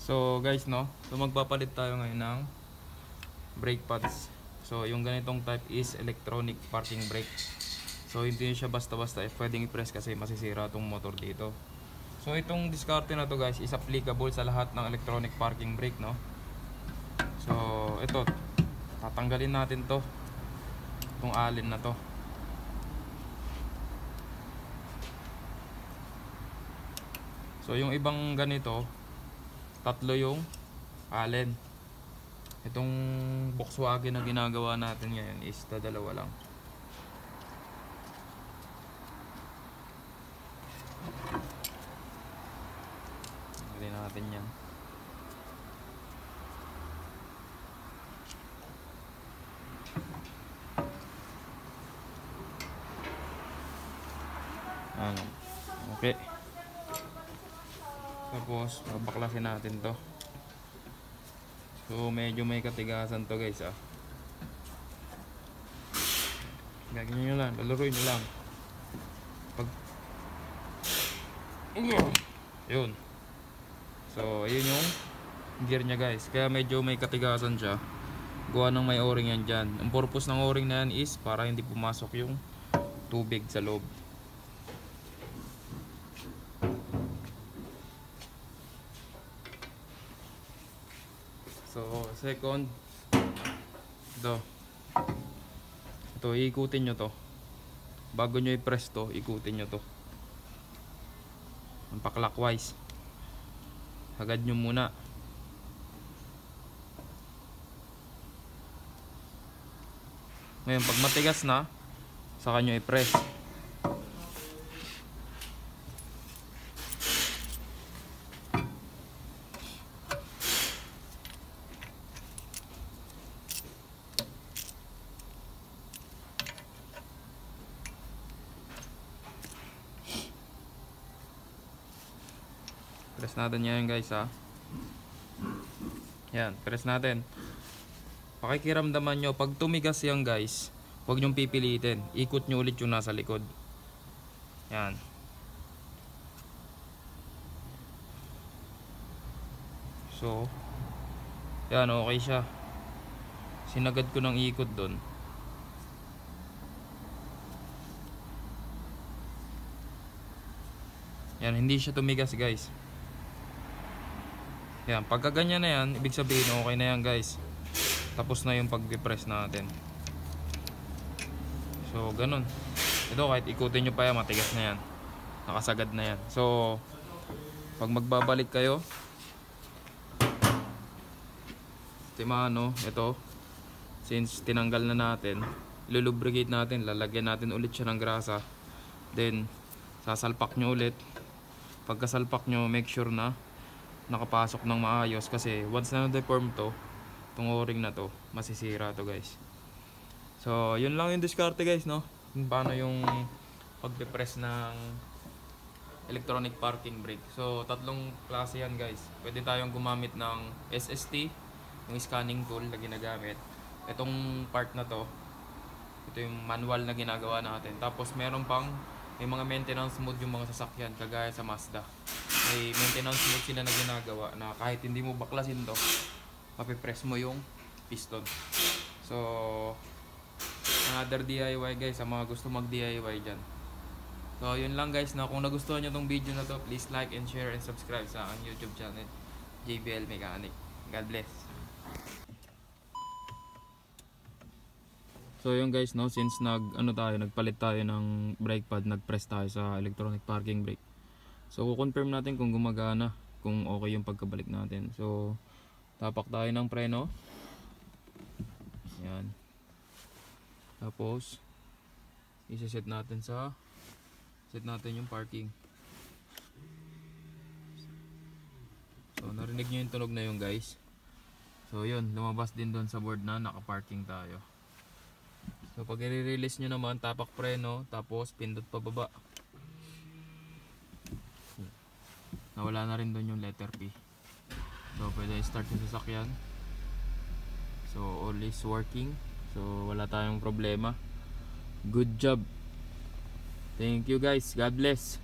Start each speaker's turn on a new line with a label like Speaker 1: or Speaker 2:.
Speaker 1: So guys, no, so magpapalit tayo ngayon ng brake pads. So yung ganitong type is electronic parking brake. So hindi siya basta-basta pwedeng i-press kasi masisira itong motor dito. So itong diskarte na to guys is applicable sa lahat ng electronic parking brake, no. So ito, tatanggalin natin to, itong alin na to. So yung ibang ganito, tatlo yung allen. Itong Volkswagen na ginagawa natin ngayon is dalawa lang. Tanggalin natin yan. Ano? Okay. Tapos babaklasin natin to. So medyo may katigasan to guys, ah. Gagawin nyo lang, laluruin nyo lang. Pag yun. So ayun yung gear nya guys. Kaya medyo may katigasan siya. Gawa ng may o-ring yan dyan. Ang purpose ng o-ring na yan is para hindi pumasok yung tubig sa loob. So second, ito iikutin nyo to. Bago nyo i-press to, ikutin nyo to pa-clockwise. Hagad nyo muna. Ngayon pag matigas na, saka nyo i-press. Press natin yan guys, ha. Yan, press natin. Pakikiramdaman nyo, pag tumigas yan guys, huwag nyong pipilitin. Ikot nyo ulit yung nasa likod. Yan. So yan, okay siya. Sinagad ko ng ikot doon. Yan, hindi siya tumigas guys. Yan, pagka ganyan na yan, ibig sabihin okay na yan guys. Tapos na yung pag-depress natin. So ganun. Ito kahit ikutin nyo pa yan, matigas na yan. Nakasagad na yan. So pag magbabalik kayo, timano, ito, since tinanggal na natin, lulubricate natin, lalagyan natin ulit siya ng grasa. Then sasalpak nyo ulit. Pagkasalpak nyo, make sure na nakapasok ng maayos, kasi once na na-deform to, itong o-ring na to, masisira to guys. So yun lang yung diskarte guys, no, paano yung pag-depress ng electronic parking brake. So tatlong klase yan guys. Pwede tayong gumamit ng SST, yung scanning tool na ginagamit. Itong part na to, ito yung manual na ginagawa natin. Tapos meron pang may mga maintenance mode yung mga sasakyan, kagaya sa Mazda. May maintenance mode sila na ginagawa na kahit hindi mo baklasin to, mapipress mo yung piston. So another DIY guys, sa mga gusto mag DIY dyan. So yun lang guys, na kung nagustuhan nyo tong video na to, please like and share and subscribe sa aking YouTube channel, JBL Mechanic. God bless. So yun guys, no, since nagpalit tayo ng brake pad, nagpress tayo sa electronic parking brake. So confirm natin kung gumagana, kung okay yung pagkabalik natin. So tapak tayo ng preno. Yan. Tapos i-set natin yung parking. So narinig nyo yung tunog na yun guys. So yun, lumabas din doon sa board na naka-parking tayo. So pag i-release nyo naman, tapak preno, tapos pindot pababa. Nawala na rin doon yung letter P. So pwede i-start yung sasakyan. So all is working. So wala tayong problema. Good job. Thank you guys. God bless.